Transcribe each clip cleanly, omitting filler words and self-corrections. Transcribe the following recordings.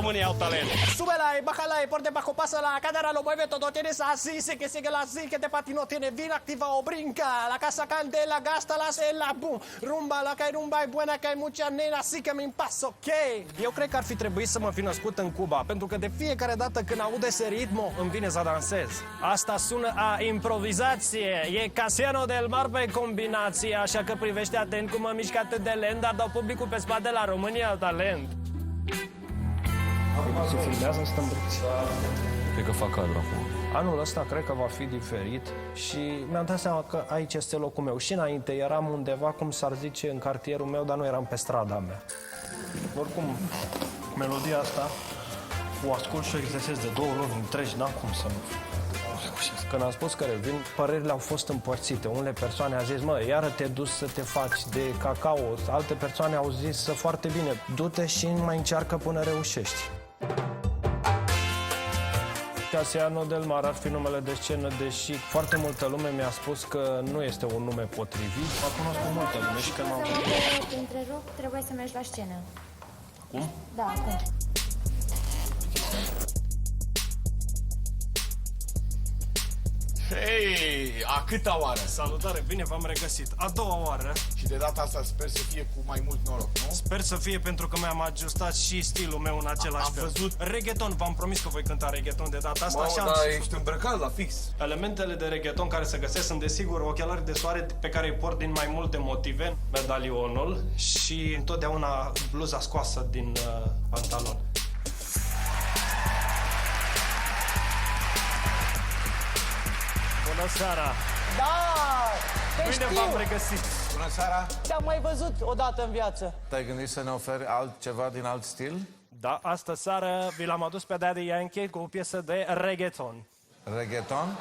România au talent. Súbela y bájala y por debajo pasa la cadera, lo mueve todo, tienes así, sigue así, que te patino, tiene bien activa o brinca. La casa candela, gástalas en la boom. Rumba, la que rumba e buena, că ai mucha nena, así que mi paso, ok. Eu cred că ar fi trebuit să mă fi născut în Cuba, pentru că de fiecare dată când aud ese ritmo, îmi vine să dansez. Asta sună a improvizație, e Casiano del Mar pe combinație, așa că privește atent cum mă mișc atât de lent, dar dau publicul pe spate la România au talent. Se filmează, stăm brăți. Cred că fac cadru acum. Anul ăsta cred că va fi diferit și mi-am dat seama că aici este locul meu. Și înainte eram undeva, cum s-ar zice, în cartierul meu, dar nu eram pe strada mea. Oricum, melodia asta o ascult și o exersez de 2 luni întregi, n-am cum să nu reușesc. Când am spus că revin, părerile au fost împărțite. Unele persoane au zis, mă, iară te duci să te faci de cacao. Alte persoane au zis, foarte bine, du-te și mai încearcă până reușești. Casiano del Mar ar fi numele de scenă, deși foarte multă lume mi-a spus că nu este un nume potrivit. Mă cunosc cu multă lume și când m-am Te întrerup, trebuie să mergi la scenă. Cum? Da, acum. Hei, a câta oară? Salutare, bine v-am regăsit. A doua oară. Și de data asta sper să fie cu mai mult noroc, nu? Sper să fie pentru că mi-am ajustat și stilul meu în același fel. Am văzut. Reggaeton, v-am promis că voi cânta reggaeton de data asta. Mamă, dar ești îmbrăcat la fix. Elementele de reggaeton care se găsesc sunt desigur ochelari de soare pe care îi port din mai multe motive, medalionul și întotdeauna bluza scoasă din pantalon. Bună seara! Da, te Bine știu. v-am regăsit! Bună seara! Te-am mai văzut odată în viață. Te-ai gândit să ne oferi altceva din alt stil? Da, astă seară vi l-am adus pe Daddy Yankee cu o piesă de reggaeton. Reggaeton?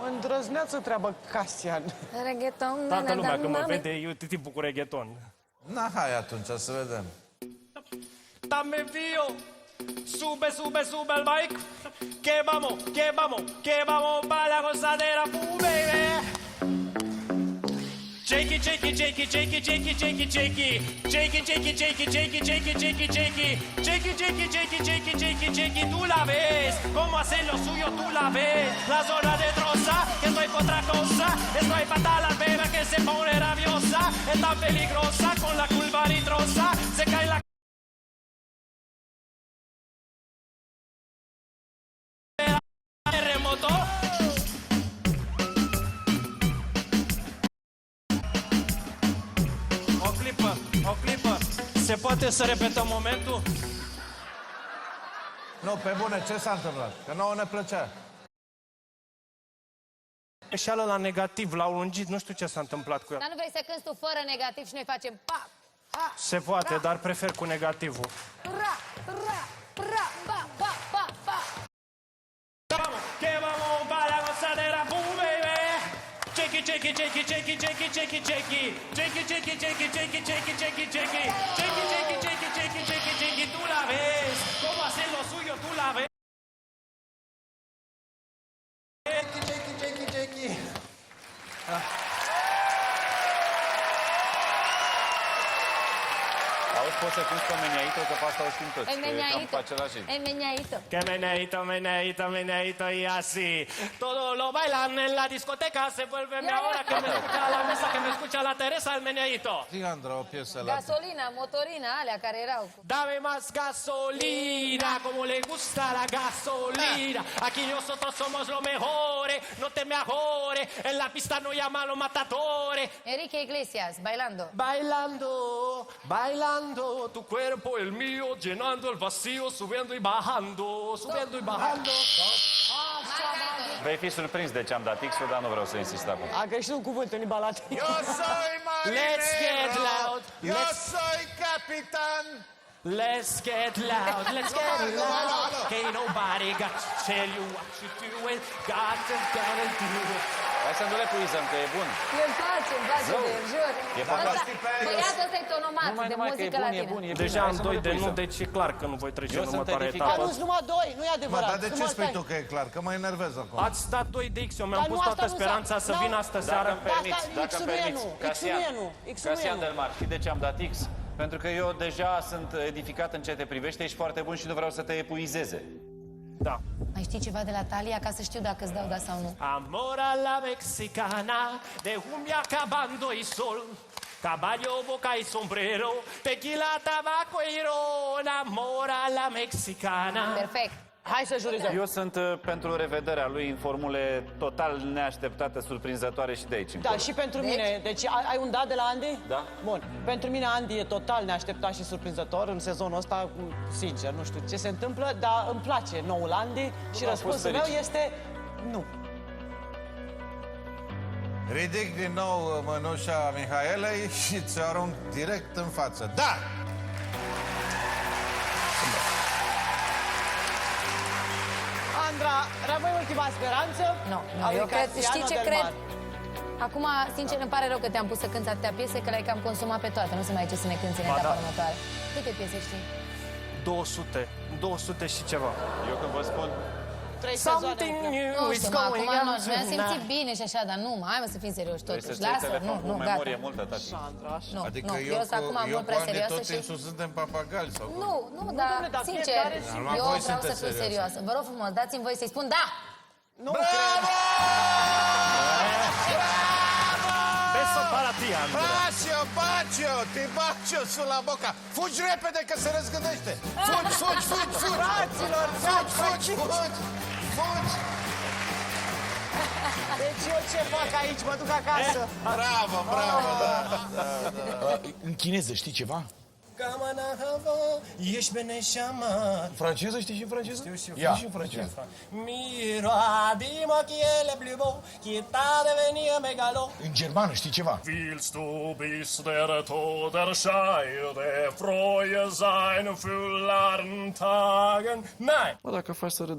Mă îndrăzneață treabă, Casian. Reggaeton, Toată lumea când mă vede, eu te tipul cu reggaeton. Na, hai atunci, să vedem. Dame fio, sube, sube, sube el mic. Que vamos, que vamos, que vamos para la gozadera, baby. Shake it, shake it, shake it, shake it, shake it, shake it, shake it. Shake it, shake it, shake it, shake it, shake it, shake it, shake it. Shake it, shake it, shake it, shake it, shake it, shake it. Tú la ves, cómo hace lo suyo, tú la ves. La zona de troza, que estoy por otra cosa. Estoy para la beba que se pone rabiosa. Es tan peligrosa con la curva nitrosa. Se cae la terremoto. O clipă. Se poate să repetăm momentul? Nu, pe bune, ce s-a întâmplat? Că nouă ne plăcea. Eșeală la negativ, l-au lungit, nu știu ce s-a întâmplat cu el. Dar nu vrei să cânti tu fără negativ și noi facem pa, pa, Se poate, dar prefer cu negativul. ra, ra, ra, pa, pa, pa, pa. Vamos, que vamos para la gozadera, boom, baby. Checky, checky, checky, checky, checky, checky, checky. Checky, checky, checky, checky, checky, checky, checky. Checky, checky, checky, checky, checky, checky. Tú la ves, cómo hacer lo suyo, tú la ves. Checky, checky, checky, checky. Auzi, poți să cânti pe Meneaito, că pe asta o știm toți. E meneadito, Cam același. e meneadito. Que meneito, meneito, meneito y así. Todos lo bailan en la discoteca, se vuelve mi ahora que me escucha la mesa, que me escucha la Teresa, el meneito. Tigandra, o piesă la... Gasolina, motorina, alea care erau. Dame más gasolina, como le gusta la gasolina. Aquí nosotros somos los mejores, no te me ajores. En la pista no llaman los matadores. Enrique Iglesias, bailando. Bailando, bailando, tu cuerpo el mío, llenando el vacío, subiendo y bajando, subiendo y bajando. Vei fi surprins de ce am dat X-ul, dar nu vreau să insist acum. A greșit un cuvânt în limba latină. Eu soy marinero! Let's get loud. Eu soy capitán! Let's get loud, let's get loud. Ain't nobody got to tell you what you doing. Got to do it. Hai să-mi dule puizăm, că e bun. Îmi place, Zău. de jur. E păcat. Băiatul ăsta e tonomat de Numai că e muzică bun, e latină. bun, e bine. Deja Hai am să 2 mă de nu, depuizăm. deci e clar că nu voi trece Eu în sunt următoarea edificat. A etapă. nu-s numai 2, nu e Mă, adevărat. dar de ce Numai spui stai. tu că e clar? Că mă enervez acum. Ați dat 2 de X, eu mi-am Dar pus nu, toată asta nu speranța s-a- să vin nu. astă Dacă seară. îmi permiți, Asta, dacă X-ul îmi nu e permiți. nu, X-ul nu e nu, X-ul nu e Casian nu. del Mar, știi de ce am dat X? Pentru că eu deja sunt edificat în ce te privește, ești foarte bun și nu vreau să te epuizeze. Da. Mai știi ceva de la Talia ca să știu dacă îți dau da sau nu? Amor a la mexicana, de cumbia acabando y sol. Caballo, boca y sombrero, tequila, tabaco y ron. Amor a la mexicana. Perfect. Hai să jurizăm. Eu sunt pentru revederea lui în formule total neașteptate, surprinzătoare și de aici Da, încolo. și pentru mine. Deci ai un da de la Andy? Da. Bun. Pentru mine Andy e total neașteptat și surprinzător în sezonul ăsta. Sincer, nu știu ce se întâmplă, dar îmi place noul Andy și am răspunsul fost meu fericit. este nu. Ridic din nou mănușa Mihaelei și ți-o arunc direct în față. Da! Andra, rămâi ultima speranță? Nu, Adică eu cred, Cassiano știi ce del cred? Mar. Acum, sincer, îmi pare rău că te-am pus să cânti atâtea piese, că le-ai cam consumat pe toate. Nu se mai ce să ne cânti în Ba etapa da. următoare. Câte piese știi? 200 și ceva. Eu când vă spun, 3 sezoane. Something new Nu is știu, mă, acum going nu, on mi-am simțit tonight. bine și așa, dar nu, hai mă să fim serioși trebuie totuși. să-ți iei Lasă, telefon cu nu, memorie gata. multă, tati. Sandra, așa. Nu, Adică nu, eu sunt acum mult prea cu Andy serioasă tot și... timpul suntem papagali sau cum? Nu, dar, domnule, dar sincer, fiecare Numai eu voi vreau să sunteți fiu serioase. serioasă. Vă rog frumos, dați-mi voie să-i spun da! Nu Beso para ti, Andra. Bacio, bacio, ti bacio sulla bocca. Fugi repede că se răzgândește. Fugi, fugi, fugi, fugi. Fraților, Fugi, fugi, fugi, fugi. Deci eu ce fac aici? Mă duc acasă. Bravo, bravo, da. În chineză știi ceva? Ești bine șama. Franceză știi și în franceză? Știu. Ia. Și în franceză. Miroir, dis-moi qui est le plus beau, qui t'a devenir mégalo. În germană știi ceva? Willst du bis der Tod erscheide, freue sein füllern Tagen? Nein. Bă, dacă faci să râd